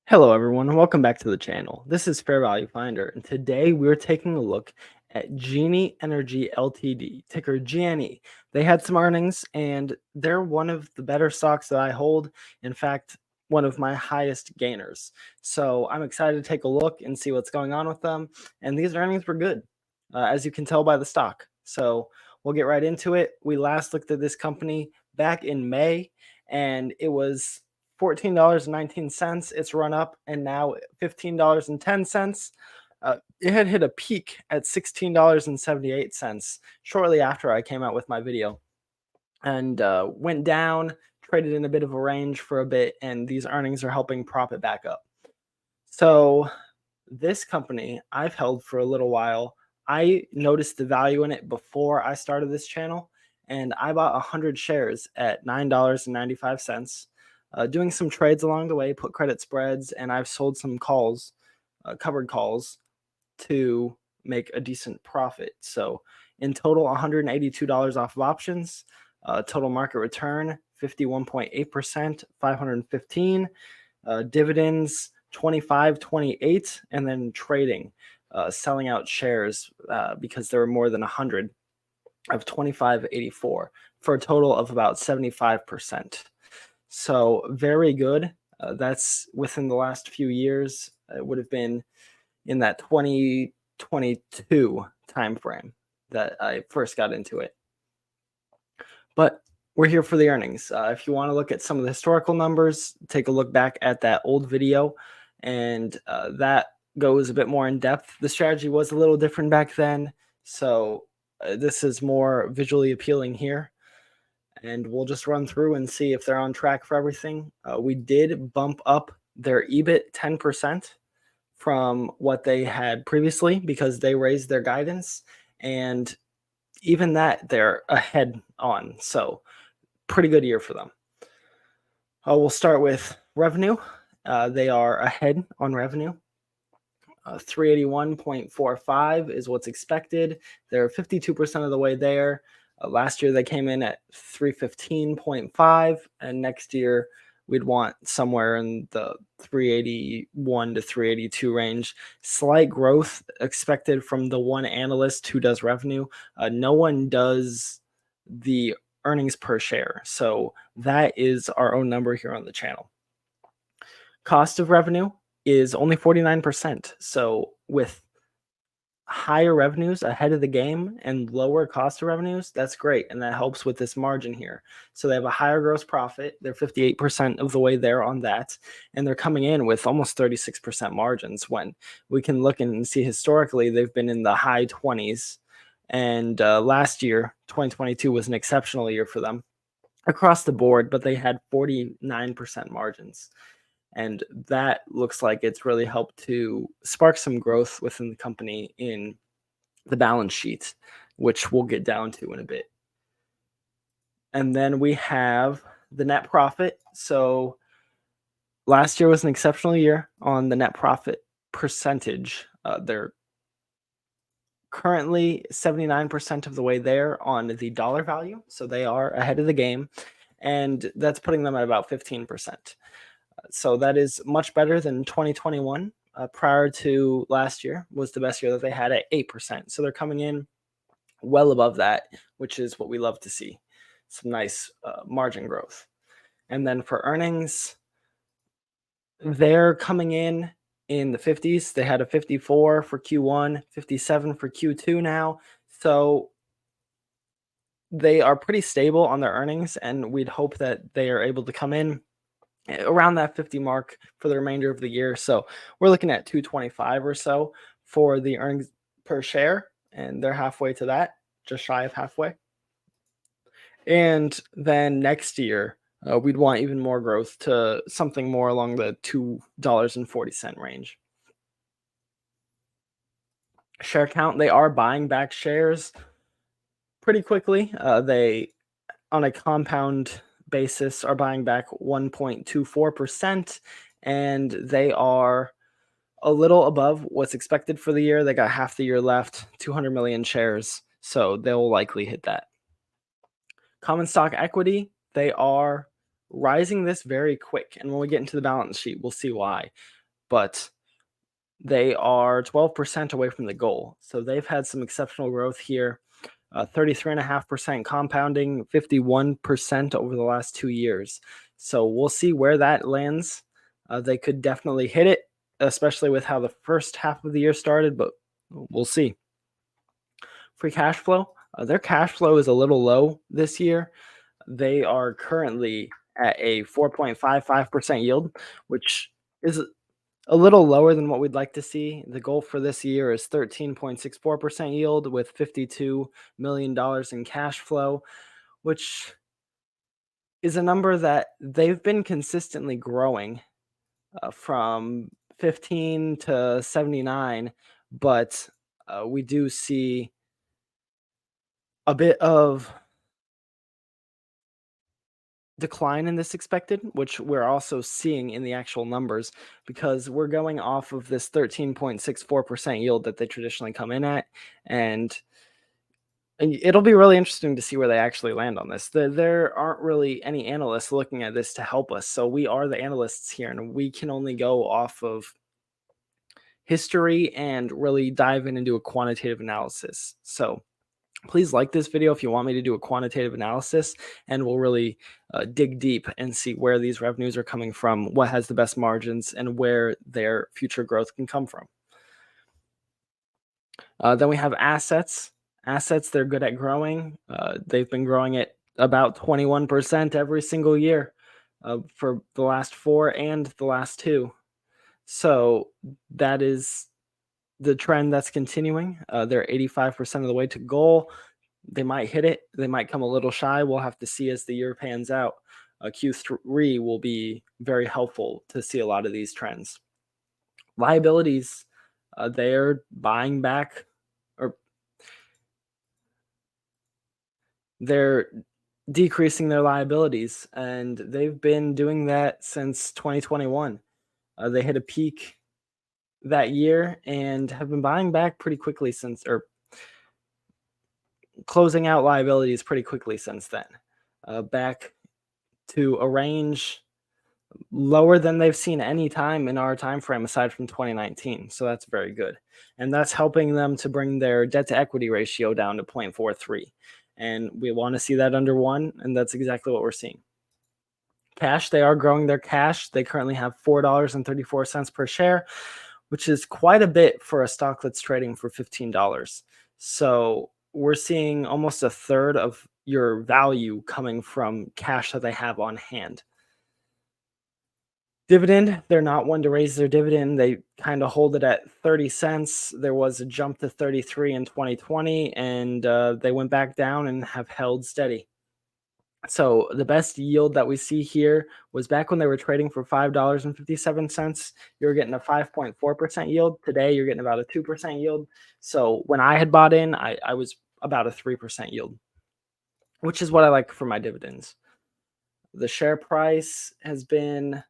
Hello everyone, and welcome back to the channel. This is Fair Value Finder, and today we're taking a look at Genie Energy LTD, ticker GNE. They had some earnings, and they're one of the better stocks that I hold. In fact, one of my highest gainers. So I'm excited to take a look and see what's going on with them. And these earnings were good, as you can tell by the stock. So we'll get right into it. We last looked at this company back in May, and it was $14.19. It's run up and now $15.10. It had hit a peak at $16.78 shortly after I came out with my video, and went down, traded in a bit of a range for a bit, and these earnings are helping prop it back up. So this company I've held for a little while. I noticed the value in it before I started this channel, and I bought 100 shares at $9.95. Doing some trades along the way, put credit spreads, and I've sold some calls, covered calls, to make a decent profit. So in total, $182 off of options. Total market return 51.8%, 515. Dividends 25.28, and then trading, selling out shares because there were more than 100 of 25.84 for a total of about 75%. So very good. That's within the last few years. It would have been in that 2022 timeframe that I first got into it. But we're here for the earnings. If you want to look at some of the historical numbers, take a look back at that old video, and that goes a bit more in depth. The strategy was a little different back then, so this is more visually appealing here. And we'll just run through and see if they're on track for everything. We did bump up their EBIT 10% from what they had previously because they raised their guidance, and even that they're ahead on. So pretty good year for them. We'll start with revenue. They are ahead on revenue. 381.45 is what's expected. They're 52% of the way there. Last year they came in at 315.5, and next year we'd want somewhere in the 381 to 382 range. Slight growth expected from the one analyst who does revenue. No one does the earnings per share, so that is our own number here on the channel. Cost of revenue is only 49%. So with higher revenues ahead of the game and lower cost of revenues, that's great. And that helps with this margin here. So they have a higher gross profit. They're 58% of the way there on that. And they're coming in with almost 36% margins, when we can look and see historically they've been in the high 20s. And last year, 2022, was an exceptional year for them across the board, but they had 49% margins. And that looks like it's really helped to spark some growth within the company in the balance sheet, which we'll get down to in a bit. And then we have the net profit. So last year was an exceptional year on the net profit percentage. They're currently 79% of the way there on the dollar value. So they are ahead of the game, and that's putting them at about 15%. So that is much better than 2021. Prior to last year was the best year that they had at 8%. So they're coming in well above that, which is what we love to see. Some nice margin growth. And then for earnings, they're coming in the 50s. They had a 54 for Q1, 57 for Q2 now. So they are pretty stable on their earnings, and we'd hope that they are able to come in around that 50 mark for the remainder of the year. So we're looking at 225 or so for the earnings per share, and they're halfway to that, just shy of halfway. And then next year, we'd want even more growth to something more along the $2.40 range. Share count, they are buying back shares pretty quickly. They, on a compound basis, are buying back 1.24%, and they are a little above what's expected for the year. They got half the year left, 200 million shares, so they'll likely hit that. Common stock equity, they are rising this very quick, and when we get into the balance sheet, we'll see why. but they are 12% away from the goal. So they've had some exceptional growth here. 33.5% compounding, 51% over the last 2 years. So we'll see where that lands. They could definitely hit it, especially with how the first half of the year started, but we'll see. Free cash flow, their cash flow is a little low this year. They are currently at a 4.55% yield, which is a little lower than what we'd like to see. The goal for this year is 13.64% yield with $52 million in cash flow, which is a number that they've been consistently growing from 15 to 79, but we do see a bit of decline in this expected, which we're also seeing in the actual numbers because we're going off of this 13.64% yield that they traditionally come in at. And it'll be really interesting to see where they actually land on this. There aren't really any analysts looking at this to help us. So we are the analysts here, and we can only go off of history and really dive in and do a quantitative analysis. So please like this video if you want me to do a quantitative analysis, and we'll really dig deep and see where these revenues are coming from, what has the best margins, and where their future growth can come from. Then we have assets. Assets, they're good at growing. They've been growing at about 21% every single year for the last 4 and the last 2. So that is the trend that's continuing. They're 85% of the way to goal. They might hit it. They might come a little shy. We'll have to see as the year pans out. Q3 will be very helpful to see a lot of these trends. Liabilities, they're buying back, or they're decreasing their liabilities, and they've been doing that since 2021. They hit a peak that year and have been buying back pretty quickly since, or closing out liabilities pretty quickly since then, back to a range lower than they've seen any time in our time frame aside from 2019. So that's very good. And that's helping them to bring their debt to equity ratio down to 0.43. And we want to see that under 1, and that's exactly what we're seeing. Cash, they are growing their cash. They currently have $4.34 per share, which is quite a bit for a stock that's trading for $15. So we're seeing almost a third of your value coming from cash that they have on hand. Dividend, they're not one to raise their dividend. They kind of hold it at 30 cents. There was a jump to 33 in 2020, and they went back down and have held steady. So the best yield that we see here was back when they were trading for $5.57. You're getting a 5.4% yield. Today, you're getting about a 2% yield. So when I had bought in, I was about a 3% yield, which is what I like for my dividends. The share price has been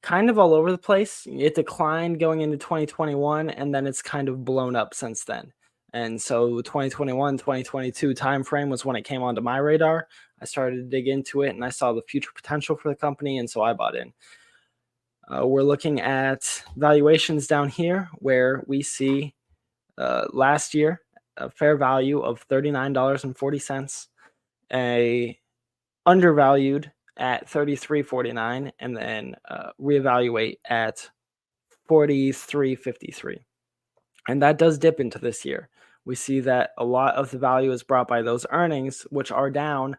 kind of all over the place. It declined going into 2021, and then it's kind of blown up since then. And so 2021, 2022 timeframe was when it came onto my radar. I started to dig into it, and I saw the future potential for the company, and so I bought in. We're looking at valuations down here where we see last year a fair value of $39.40, a undervalued at $33.49, and then reevaluate at $43.53. And that does dip into this year. We see that a lot of the value is brought by those earnings, which are down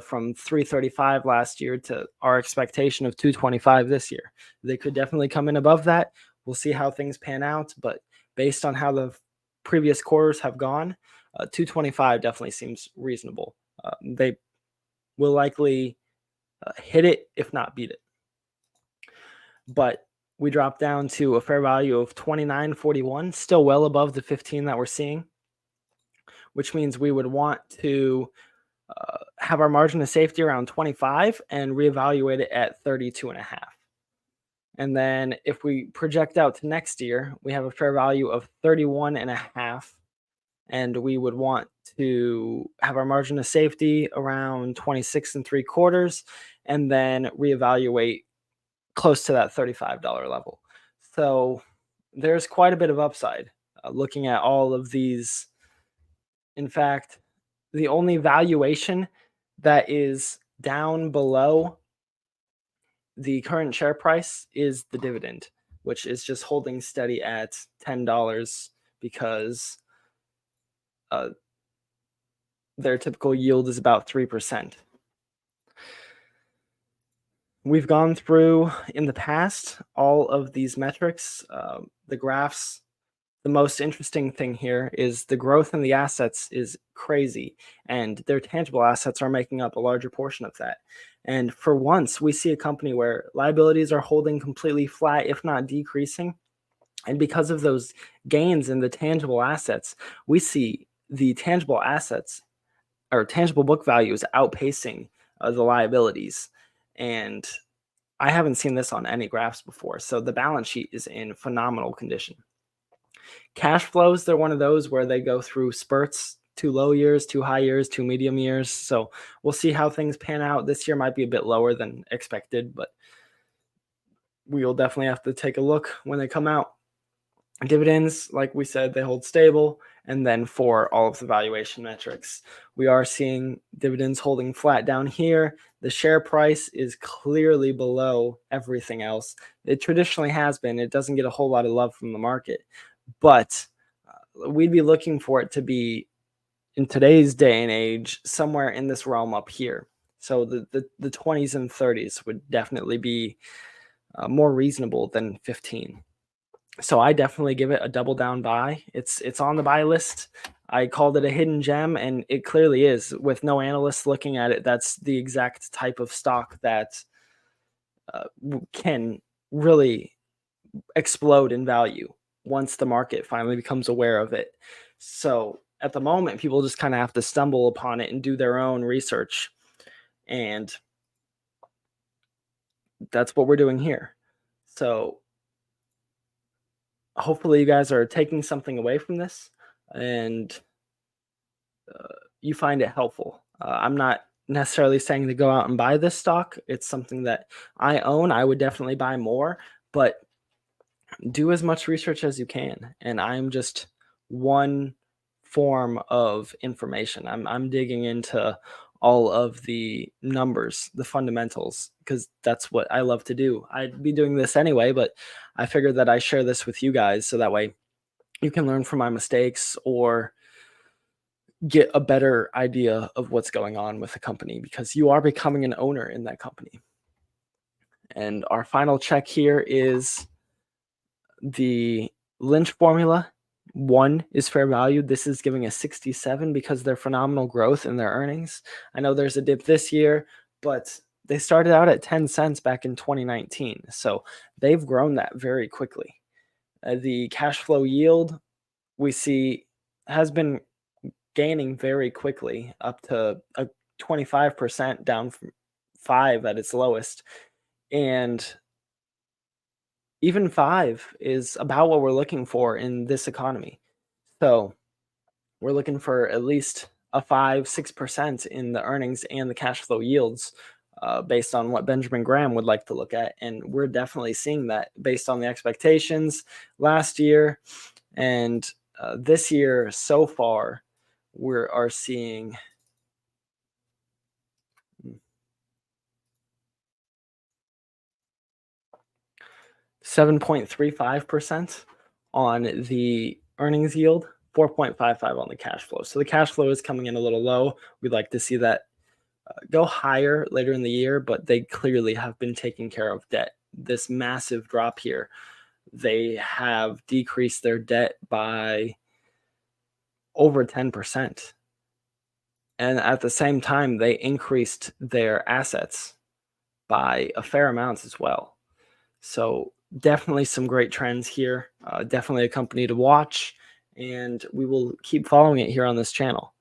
from $3.35 last year to our expectation of $2.25 this year. They could definitely come in above that. We'll see how things pan out, but based on how the previous quarters have gone, $2.25 definitely seems reasonable. They will likely hit it, if not beat it. But we dropped down to a fair value of $29.41, still well above the 15 that we're seeing, which means we would want to have our margin of safety around 25 and reevaluate it at 32.5. And then if we project out to next year, we have a fair value of 31.5, and we would want to have our margin of safety around 26.75, and then reevaluate close to that $35 level. So there's quite a bit of upside looking at all of these. In fact, the only valuation that is down below the current share price is the dividend, which is just holding steady at $10 because uh, their typical yield is about 3%. We've gone through in the past all of these metrics, the graphs. The most interesting thing here is the growth in the assets is crazy, and their tangible assets are making up a larger portion of that. And for once, we see a company where liabilities are holding completely flat, if not decreasing. And because of those gains in the tangible assets, we see the tangible assets or tangible book value is outpacing the liabilities. And I haven't seen this on any graphs before. So the balance sheet is in phenomenal condition. Cash flows, they're one of those where they go through spurts, 2 low years, 2 high years, 2 medium years. So we'll see how things pan out. This year might be a bit lower than expected, but we'll definitely have to take a look when they come out. Dividends, like we said, they hold stable. And then for all of the valuation metrics, we are seeing dividends holding flat down here. The share price is clearly below everything else. It traditionally has been. It doesn't get a whole lot of love from the market, but we'd be looking for it to be, in today's day and age, somewhere in this realm up here. So the 20s and 30s would definitely be more reasonable than 15. So I definitely give it a double down buy. It's on the buy list. I called it a hidden gem, and it clearly is. With no analysts looking at it, that's the exact type of stock that can really explode in value once the market finally becomes aware of it. So at the moment, people just kind of have to stumble upon it and do their own research. And that's what we're doing here. So hopefully you guys are taking something away from this and you find it helpful. I'm not necessarily saying to go out and buy this stock. It's something that I own. I would definitely buy more, but do as much research as you can. And I'm just one form of information. I'm digging into all of the numbers, the fundamentals, because that's what I love to do. I'd be doing this anyway, but I figured that I share this with you guys so that way you can learn from my mistakes or get a better idea of what's going on with the company because you are becoming an owner in that company. And our final check here is the Lynch formula. 1 is fair value. This is giving a 67 because of their phenomenal growth in their earnings. I know there's a dip this year, but they started out at 10 cents back in 2019. So they've grown that very quickly. The cash flow yield we see has been gaining very quickly up to a 25% down from 5 at its lowest. And even 5 is about what we're looking for in this economy. So we're looking for at least a 5-6% in the earnings and the cash flow yields based on what Benjamin Graham would like to look at. And we're definitely seeing that based on the expectations last year and this year so far. We are seeing 7.35% on the earnings yield, 4.55 on the cash flow. So the cash flow is coming in a little low. We'd like to see that go higher later in the year, but they clearly have been taking care of debt. This massive drop here, they have decreased their debt by over 10%. And at the same time, they increased their assets by a fair amount as well. So definitely some great trends here. Definitely a company to watch, and we will keep following it here on this channel.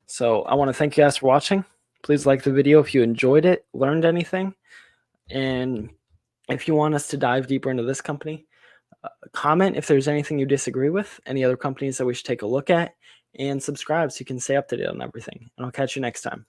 So I want to thank you guys for watching. Please like the video if you enjoyed it, learned anything, and if you want us to dive deeper into this company, comment if there's anything you disagree with, any other companies that we should take a look at, and subscribe so you can stay up to date on everything. And I'll catch you next time.